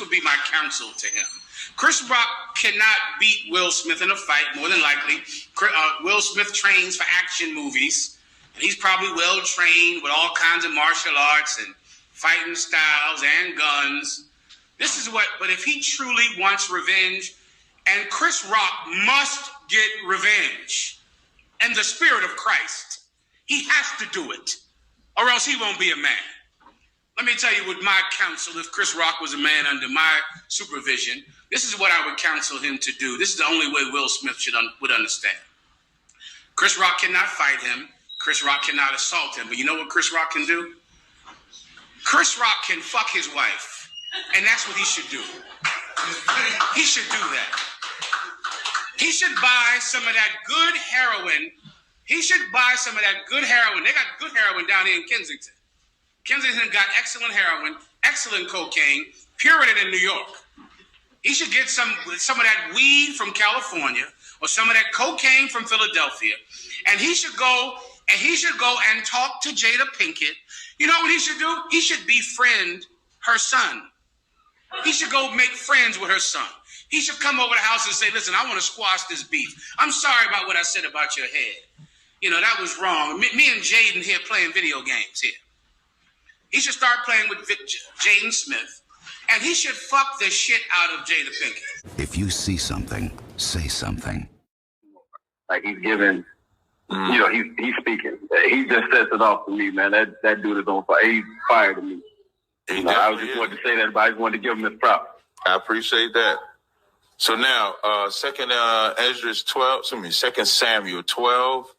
would be my counsel to him. Chris Rock cannot beat Will Smith in a fight, more than likely. Will Smith trains for action movies, and he's probably well trained with all kinds of martial arts and fighting styles and guns. This is what, but if he truly wants revenge, and Chris Rock must get revenge in the spirit of Christ, he has to do it, or else he won't be a man. Let me tell you what my counsel, if Chris Rock was a man under my supervision, this is what I would counsel him to do. This is the only way Will Smith would understand. Chris Rock cannot fight him. Chris Rock cannot assault him. But you know what Chris Rock can do? Chris Rock can fuck his wife. And that's what he should do. He should do that. He should buy some of that good heroin. He should buy some of that good heroin. They got good heroin down here in Kensington. Kensington got excellent heroin, excellent cocaine, purer than in New York. He should get some of that weed from California or some of that cocaine from Philadelphia, and he should go and talk to Jada Pinkett. You know what he should do? He should befriend her son. He should go make friends with her son. He should come over the house and say, "Listen, I want to squash this beef. I'm sorry about what I said about your head. You know, that was wrong. Me and Jaden here playing video games here." He should start playing with Jaden Smith, and he should fuck the shit out of Jada Pinkett. If you see something, say something. Like he's giving, you know, he's speaking. He just sets it off for me, man. That dude is on fire. He's fire to me. You know, I just wanted to say that, but I just wanted to give him his props. I appreciate that. So now, Second Samuel 12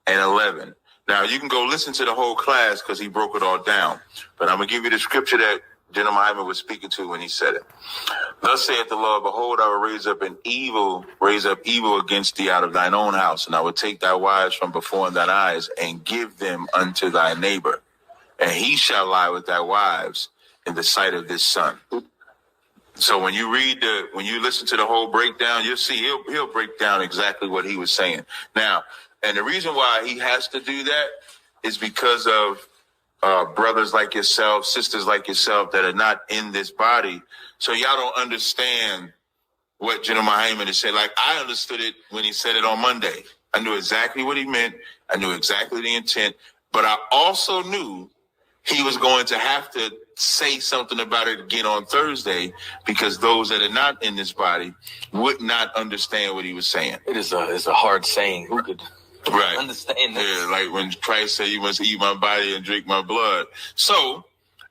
and 11. Now, you can go listen to the whole class because he broke it all down. But I'm going to give you the scripture that General Hyman was speaking to when he said it. Thus saith the Lord, behold, I will raise up evil against thee out of thine own house, and I will take thy wives from before thine eyes and give them unto thy neighbor. And he shall lie with thy wives in the sight of this son. So when you listen to the whole breakdown, you'll see he'll break down exactly what he was saying. Now, and the reason why he has to do that is because of brothers like yourself, sisters like yourself that are not in this body. So y'all don't understand what General Hyman is saying. Like, I understood it when he said it on Monday. I knew exactly what he meant. I knew exactly the intent. But I also knew he was going to have to say something about it again on Thursday because those that are not in this body would not understand what he was saying. It's a hard saying. Who could... Right. Understand that. Yeah, like when Christ said you must eat my body and drink my blood. So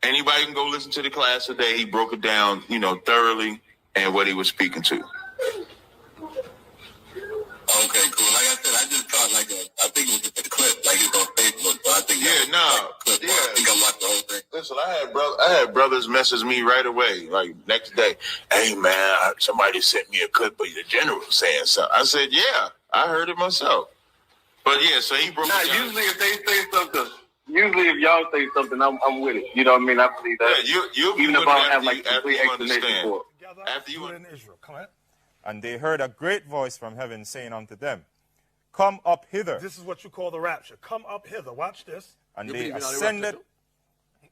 anybody can go listen to the class today. He broke it down, you know, thoroughly and what he was speaking to. Okay, cool. Like I said, I just caught I think it was just a clip, like it's on Facebook. So I think I think I watched the whole thing. Listen, I had brothers message me right away, like next day. Hey man, somebody sent me a clip of the general saying something. I said, yeah, I heard it myself. But yeah, so he broke it down. Usually if they say something, if y'all say something, I'm with it. You know what I mean? I believe that. Yeah, you'll even if I don't have like after complete you explanation understand. for it. After you in Israel, come on. And they heard a great voice from heaven saying unto them, "Come up hither." This is what you call the rapture. Come up hither. Watch this. And they ascended.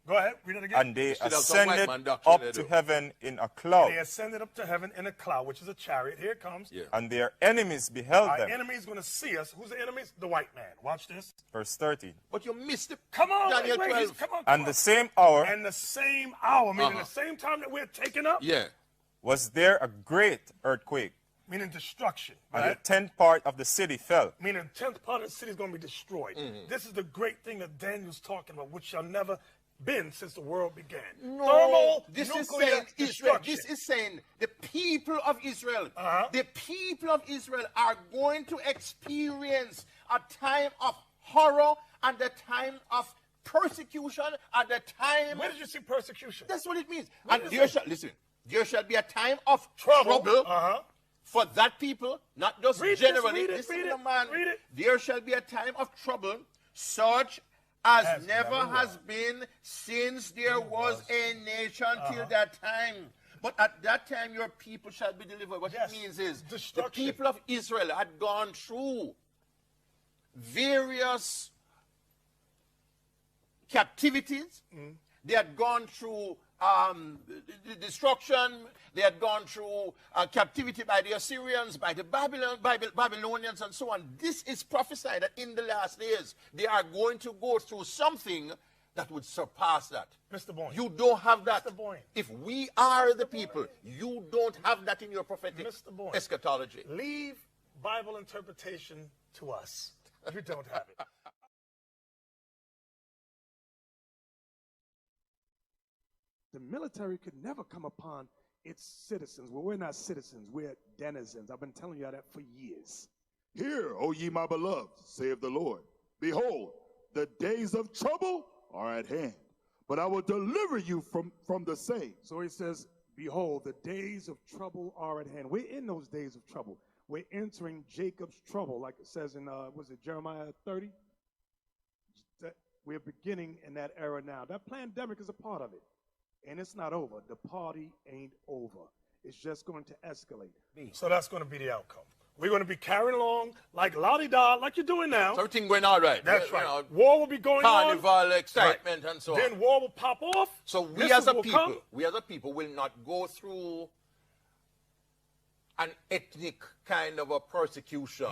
Go ahead, read it again. And they ascended up to heaven in a cloud. They ascended up to heaven in a cloud, which is a chariot. Here it comes. Yeah. And their enemies beheld them. Our enemies going to see us. Who's the enemies? The white man. Watch this. Verse 13. But you missed it. Come on, Daniel 12. Come on. The same hour. And the same hour, meaning the same time that we're taken up. Yeah. Was there a great earthquake. Meaning destruction. Right? And the 10th part of the city fell. Meaning the 10th part of the city is going to be destroyed. Mm-hmm. This is the great thing that Daniel's talking about, which shall never been since the world began. No, this is saying Israel. This is saying the people of Israel. The people of Israel are going to experience a time of horror and a time of persecution and a time. Where did you see persecution? That's what it means. And there shall be a time of trouble. For that people, not just generally. Read it. There shall be a time of trouble, such as never has been since there was a nation till that time. But at that time, your people shall be delivered. What it means is the people of Israel had gone through various captivities. They had gone through destruction. They had gone through captivity by the Assyrians, by the Babylonians, and so on. This is prophesied that in the last days, they are going to go through something that would surpass that. Mr. Boyne. You don't have that. Mr. Boyne. If we are the people, you don't have that in your prophetic eschatology. Leave Bible interpretation to us. You don't have it. The military could never come upon its citizens. Well, we're not citizens, we're denizens. I've been telling you that for years. Hear, O ye my beloved, saith the Lord. Behold, the days of trouble are at hand, but I will deliver you from the same. So he says, behold, the days of trouble are at hand. We're in those days of trouble. We're entering Jacob's trouble, like it says in, was it Jeremiah 30? We're beginning in that era now. That pandemic is a part of it. And it's not over. The party ain't over. It's just going to escalate. So that's going to be the outcome. We're going to be carrying along like la-di-da, like you're doing now. So everything going all right. That's right. You know, war will be going carnival, on. Excitement, and so on. Then war will pop off. So we as a people will not go through an ethnic kind of a persecution.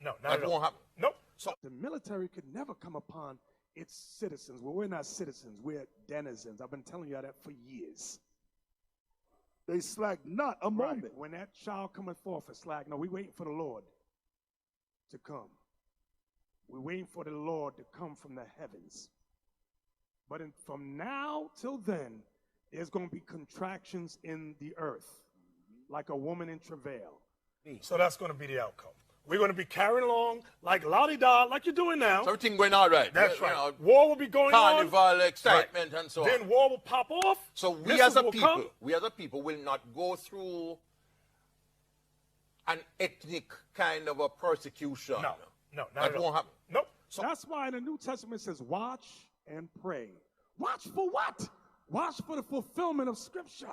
No, that won't happen. Nope. So the military could never come upon its citizens. Well, we're not citizens, we're denizens. I've been telling you that for years. They slack not a moment. When that child cometh forth is slack. No, we're waiting for the Lord to come. We're waiting for the Lord to come from the heavens. But from now till then, there's going to be contractions in the earth, like a woman in travail. So that's going to be the outcome. We're going to be carrying along like la-di-da, like you're doing now. So everything going all right. That's right. You know, war will be going on. Carnival, excitement, and so on. Then war will pop off. So we as a people will not go through an ethnic kind of a persecution. No, that won't happen. Nope. So that's why the New Testament says, watch and pray. Watch for what? Watch for the fulfillment of Scripture.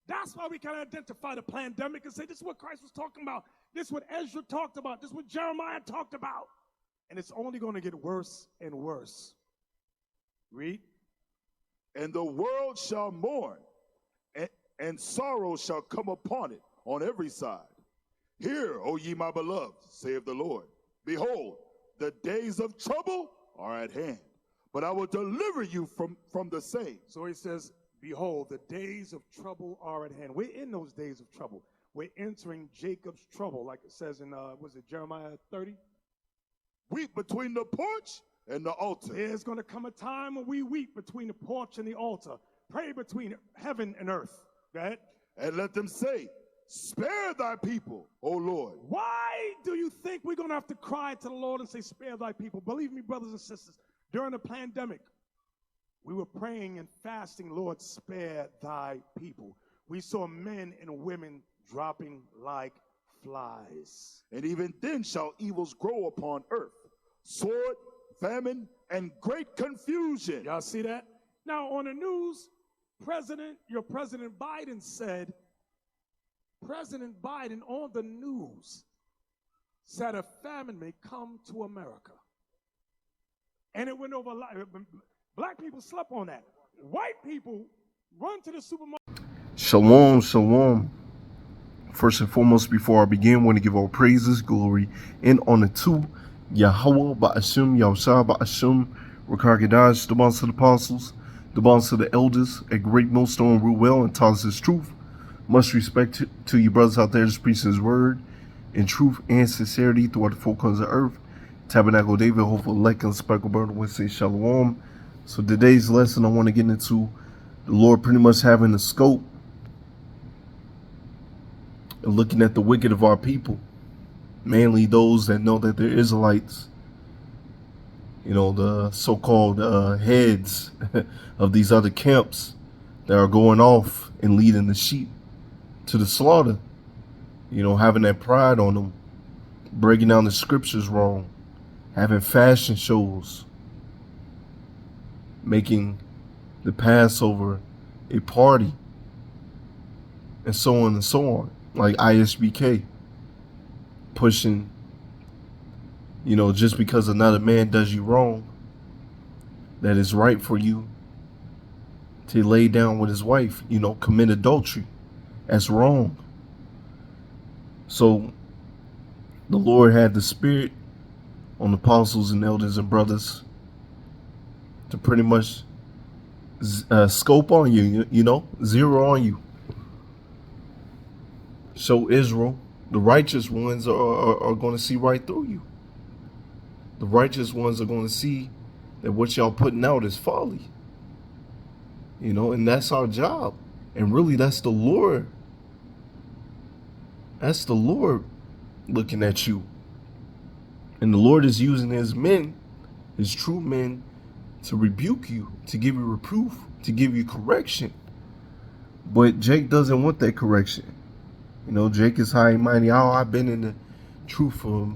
That's why we can identify the pandemic and say, this is what Christ was talking about. This is what Ezra talked about. This is what Jeremiah talked about. And it's only going to get worse and worse. Read. And the world shall mourn, and sorrow shall come upon it on every side. Hear, O ye my beloved, saith the Lord. Behold, the days of trouble are at hand, but I will deliver you from the same. So he says, behold, the days of trouble are at hand. We're in those days of trouble. We're entering Jacob's trouble, like it says in, was it Jeremiah 30? Weep between the porch and the altar. There's going to come a time when we weep between the porch and the altar. Pray between heaven and earth. Go ahead. And let them say, spare thy people, O Lord. Why do you think we're going to have to cry to the Lord and say, spare thy people? Believe me, brothers and sisters, during the pandemic, we were praying and fasting, Lord, spare thy people. We saw men and women dropping like flies. And even then shall evils grow upon earth, sword, famine, and great confusion. Y'all see that? Now on the news, your President Biden said, President Biden on the news said a famine may come to America. And it went over a lot. Black people slept on that. White people run to the supermarket. Shalom, shalom. First and foremost, before I begin, I want to give all praises, glory, and honor to Yahweh, Ba'ashim, Yahushua, Ba'ashim, Rakagadash, the bonds of the apostles, the bonds of the elders, a great millstone, rule well, and taught us his truth. Much respect to you brothers out there just preaching his word in truth and sincerity throughout the four corners of earth. Tabernacle David, hopeful elect and speckled bird, would say shalom. So today's lesson, I want to get into the Lord pretty much having the scope and looking at the wicked of our people, mainly those that know that they're Israelites, you know, the so-called heads of these other camps that are going off and leading the sheep to the slaughter, you know, having that pride on them, breaking down the scriptures wrong, having fashion shows, making the Passover a party, and so on and so on. Like ISBK, pushing, you know, just because another man does you wrong, that it's right for you to lay down with his wife, you know, commit adultery. That's wrong. So the Lord had the Spirit on apostles and elders and brothers to pretty much scope on you, you know, zero on you. So Israel, the righteous ones are going to see right through you. The righteous ones are going to see that what y'all putting out is folly. You know, and that's our job. And really, that's the Lord. That's the Lord looking at you. And the Lord is using his men, his true men, to rebuke you, to give you reproof, to give you correction. But Jake doesn't want that correction. You know, Jake is high and mighty. Oh, I've been in the truth for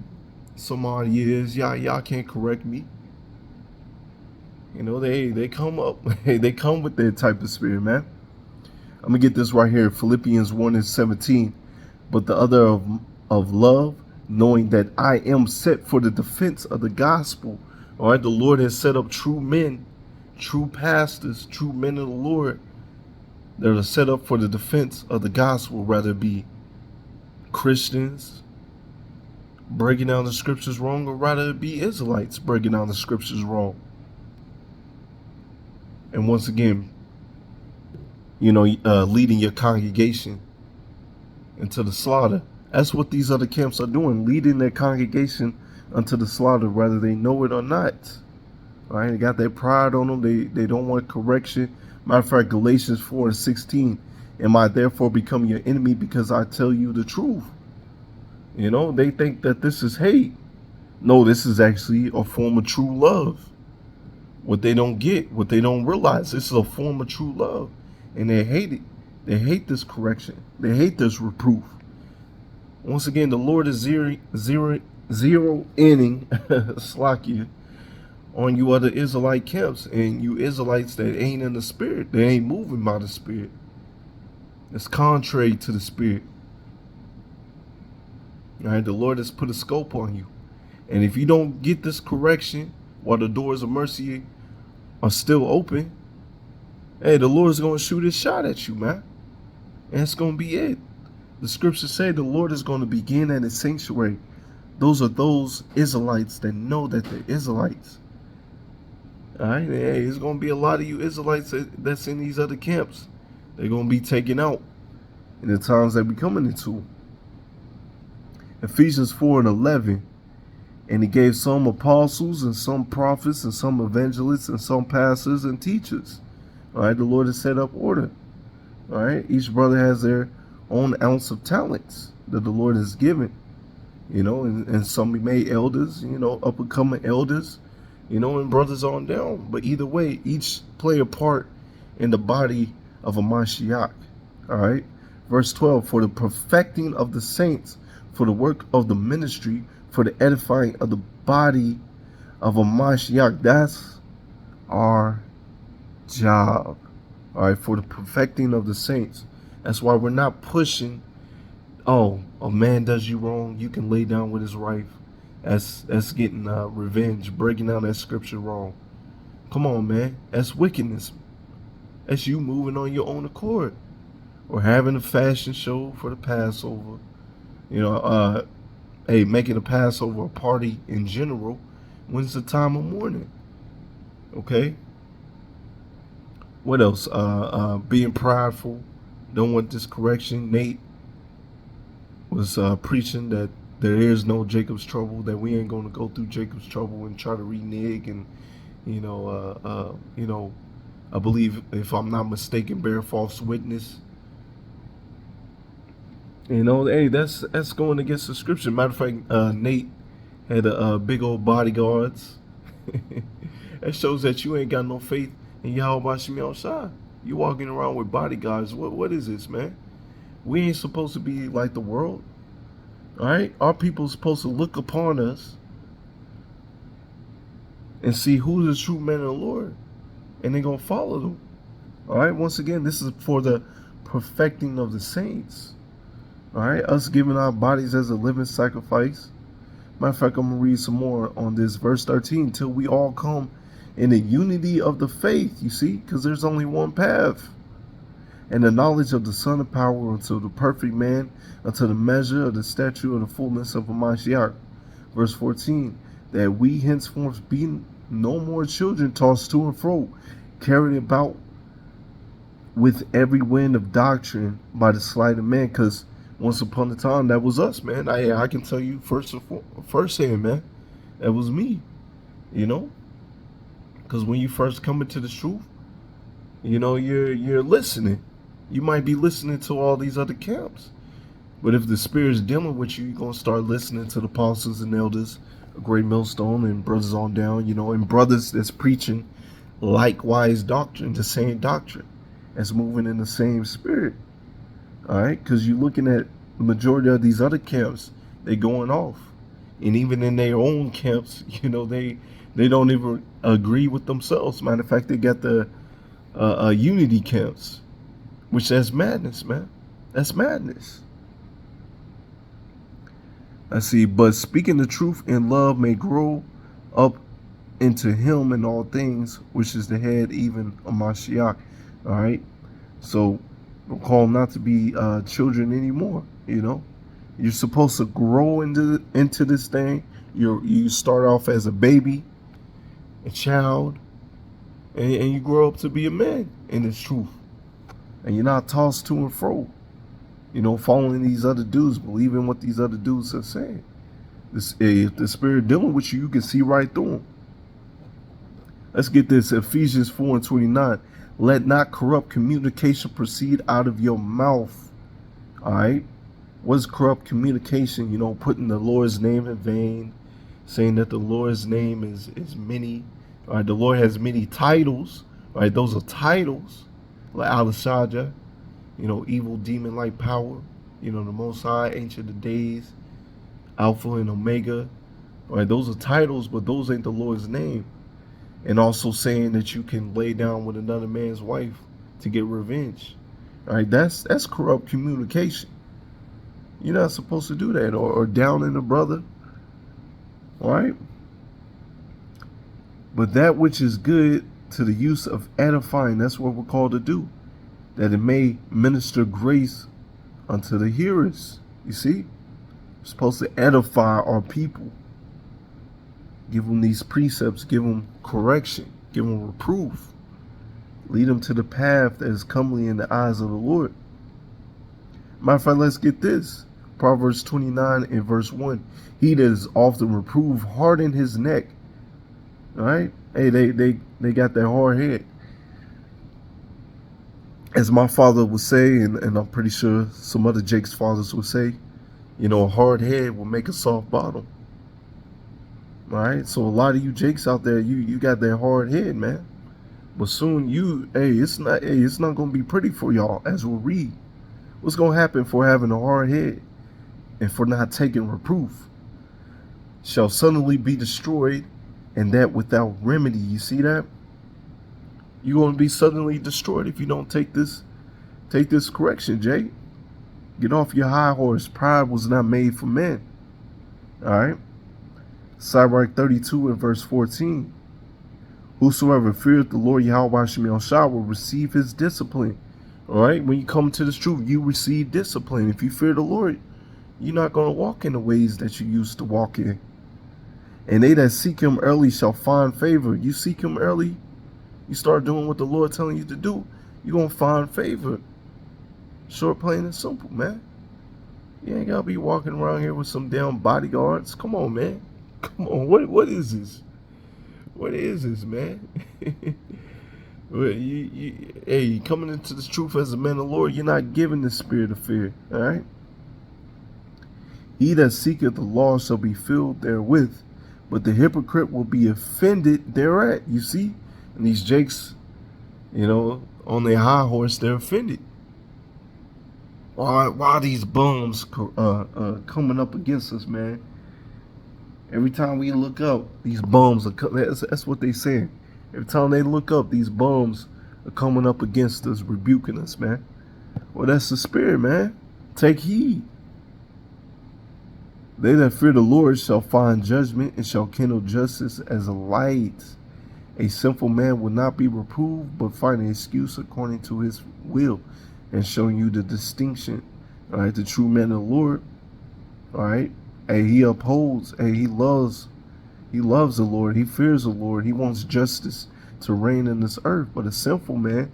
some odd years. Y'all can't correct me. You know, they come up. They come with that type of spirit, man. I'm going to get this right here. Philippians 1:17. But the other of love, knowing that I am set for the defense of the gospel. All right, the Lord has set up true men, true pastors, true men of the Lord that are set up for the defense of the gospel, whether it be Christians breaking down the scriptures wrong, or rather it be Israelites breaking down the scriptures wrong. And once again, you know, leading your congregation into the slaughter. That's what these other camps are doing, leading their congregation unto the slaughter, whether they know it or not. All right, they got their pride on them. They don't want correction. Matter of fact, Galatians 4:16. Am I therefore become your enemy because I tell you the truth? You know, they think that this is hate. No, this is actually a form of true love. What they don't get, what they don't realize, this is a form of true love. And they hate it. They hate this correction. They hate this reproof. Once again, the Lord is zero inning Slakia on you other Israelite camps and you Israelites that ain't in the spirit. They ain't moving by the spirit. It's contrary to the spirit. All right, the Lord has put a scope on you. And if you don't get this correction while the doors of mercy are still open, hey, the Lord's going to shoot his shot at you, man. And it's going to be it. The scriptures say the Lord is going to begin at his sanctuary. Those are those Israelites that know that they're Israelites. All right, hey, there's going to be a lot of you Israelites that's in these other camps. They're going to be taken out in the times that we're coming into. Ephesians 4:11. And he gave some apostles and some prophets and some evangelists and some pastors and teachers. All right, the Lord has set up order. All right, each brother has their own ounce of talents that the Lord has given. You know, and some he made elders, you know, up and coming elders, you know, and brothers on down. But either way, each play a part in the body of a Mashiach. All right. Verse 12, for the perfecting of the saints, for the work of the ministry, for the edifying of the body of a Mashiach. That's our job. All right. For the perfecting of the saints. That's why we're not pushing, oh, a man does you wrong, you can lay down with his wife. That's getting revenge, breaking down that scripture wrong. Come on, man. That's wickedness. That's you moving on your own accord. Or having a fashion show for the Passover. You know, hey, making a Passover a party in general when it's the time of mourning. Okay? What else? Being prideful. Don't want this correction. Nate was preaching that there is no Jacob's trouble, that we ain't going to go through Jacob's trouble and try to renege and, you know, I believe, if I'm not mistaken, bear false witness. You know, hey, that's going against the scripture. Matter of fact, Nate had a big old bodyguards. That shows that you ain't got no faith in Yahweh Shem Yahushua. You walking around with bodyguards. What is this, man? We ain't supposed to be like the world. All right? Our people supposed to look upon us and see who's the true men of the Lord. And they're going to follow them. All right? Once again, this is for the perfecting of the saints. All right? Us giving our bodies as a living sacrifice. Matter of fact, I'm going to read some more on this. Verse 13. Till we all come in the unity of the faith, you see, because there's only one path. And the knowledge of the Son of power unto the perfect man, unto the measure of the stature of the fullness of a Mashiach. Verse 14, that we henceforth be no more children tossed to and fro, carried about with every wind of doctrine by the sleight of man. Because once upon a time, that was us, man. I can tell you firsthand, man, that was me, you know. Because when you first come into the truth, you know, you're listening. You might be listening to all these other camps. But if the Spirit's dealing with you, you're going to start listening to the apostles and elders, a great millstone, and brothers on down, you know, and brothers that's preaching likewise doctrine, the same doctrine, that's moving in the same spirit. All right? Because you're looking at the majority of these other camps, they going off. And even in their own camps, you know, they don't even agree with themselves. Matter of fact, they got the unity camps, which that's madness, man. That's madness. I see, but speaking the truth in love may grow up into him in all things, which is the head even of Mashiach. All right. So we're called not to be children anymore. You know, you're supposed to grow into this thing. You start off as a baby, a child, and you grow up to be a man in this truth. And you're not tossed to and fro, you know, following these other dudes, believing what these other dudes are saying. If the Spirit dealing with you, you can see right through them. Let's get this. Ephesians 4:29. Let not corrupt communication proceed out of your mouth. All right. What's corrupt communication? You know, putting the Lord's name in vain, saying that the Lord's name is many. All right. The Lord has many titles. All right. Those are titles. Like Al-Shaja, you know, evil demon-like power, you know, the Most High, Ancient of Days, Alpha and Omega. All right, those are titles, but those ain't the Lord's name. And also saying that you can lay down with another man's wife to get revenge. All right, that's corrupt communication. You're not supposed to do that, or down in a brother. All right. But that which is good to the use of edifying, that's what we're called to do, that it may minister grace unto the hearers. You see, we're supposed to edify our people, give them these precepts, give them correction, give them reproof, lead them to the path that is comely in the eyes of the Lord. Matter of fact, let's get this. Proverbs 29 and verse 1. He that is often reproved harden his neck. All right. Hey, they got that hard head. As my father would say, and I'm pretty sure some other Jake's fathers would say, you know, a hard head will make a soft bottom. All right. So a lot of you Jakes out there, you got that hard head, man. But soon it's not gonna be pretty for y'all, as we'll read. What's gonna happen for having a hard head and for not taking reproof? Shall suddenly be destroyed, and that without remedy. You see that? You're going to be suddenly destroyed if you don't take this correction, Jay. Get off your high horse. Pride was not made for men. All right. Sirach 32 and verse 14. Whosoever feareth the Lord Yahweh Shem Shah will receive his discipline. All right. When you come to this truth, you receive discipline. If you fear the Lord, you're not going to walk in the ways that you used to walk in. And they that seek him early shall find favor. You seek him early, you start doing what the Lord telling you to do, you're going to find favor. Short, plain, and simple, man. You ain't got to be walking around here with some damn bodyguards. Come on, man. Come on. What is this? What is this, man? Hey, coming into this truth as a man of the Lord, you're not given the spirit of fear, all right? He that seeketh the law shall be filled therewith, but the hypocrite will be offended thereat. You see? And these Jakes, you know, on their high horse, they're offended. Why are these bums coming up against us, man? Every time we look up, these bums are that's what they saying. Every time they look up, these bums are coming up against us, rebuking us, man. Well, that's the spirit, man. Take heed. They that fear the Lord shall find judgment and shall kindle justice as a light. A sinful man will not be reproved, but find an excuse according to his will, and showing you the distinction. All right, the true man of the Lord. All right, and he upholds, and he loves the Lord. He fears the Lord. He wants justice to reign in this earth. But a sinful man,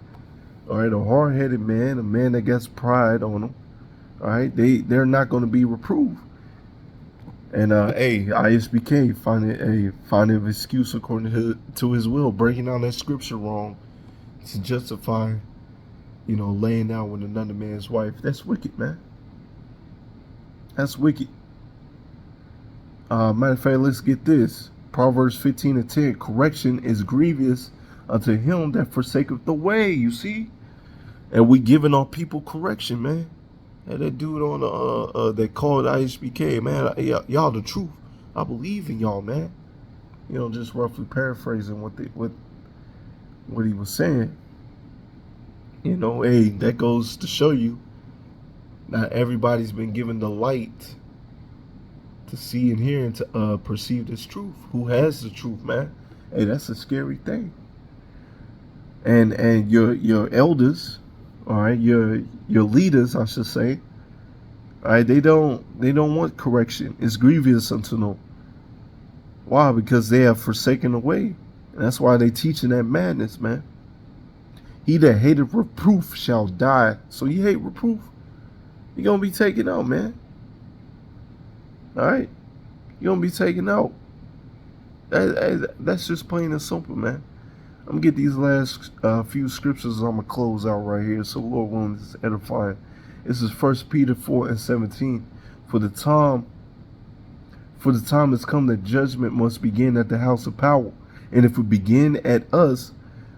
all right, a hard-headed man, a man that gets pride on him, all right, they're not going to be reproved. And ISBK find an excuse according to his will, breaking down that scripture wrong to justify, laying down with another man's wife. That's wicked, man. That's wicked. Matter of fact, let's get this. Proverbs 15:10. Correction is grievous unto him that forsaketh the way. You see, and we giving our people correction, man. And that dude on that called ISBK, man, y'all the truth. I believe in y'all, man. Just roughly paraphrasing what he was saying. That goes to show you not everybody's been given the light to see and hear and to perceive this truth. Who has the truth, man? Hey, that's a scary thing. And your elders, all right, your leaders, I should say, all right, they don't want correction. It's grievous unto them. Why? Because they have forsaken the way. And that's why they teaching that madness, man. He that hateth reproof shall die. So you hate reproof, you're gonna be taken out, man. All right, you're gonna be taken out. That's just plain and simple, man. I'm gonna get these last few scriptures. I'm gonna close out right here. So Lord willing, this is edifying. This is 1 Peter 4:17. For the time has come that judgment must begin at the house of power. And if it begin at us,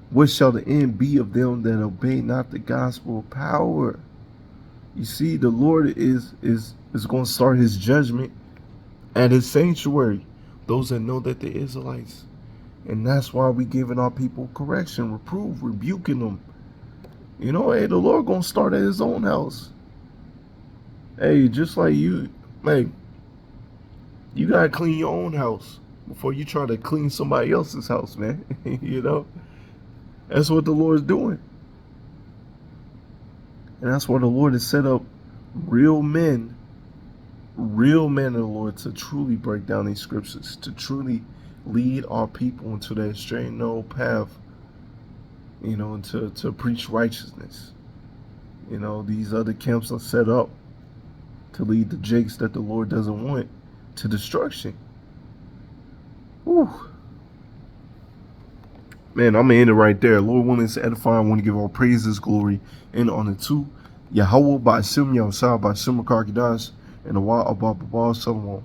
what shall the end be of them that obey not the gospel of power? You see, the Lord is going to start his judgment at his sanctuary. Those that know that they're Israelites. And that's why we giving our people correction, reprove, rebuking them. Hey, the Lord going to start at his own house. Hey, just like you got to clean your own house before you try to clean somebody else's house, man. That's what the Lord's doing. And that's why the Lord has set up real men of the Lord to truly break down these scriptures, to truly lead our people into that straight and narrow path, and to preach righteousness. These other camps are set up to lead the jakes that the Lord doesn't want to destruction. Whew. Man, I'm going to end it right there. Lord willing, it's edifying. I want to give all praises, glory, and honor to Yahweh, Ba'asim, Yahusah, Ba'asim, Karkidas, and the Wa Abba Baba Salomon.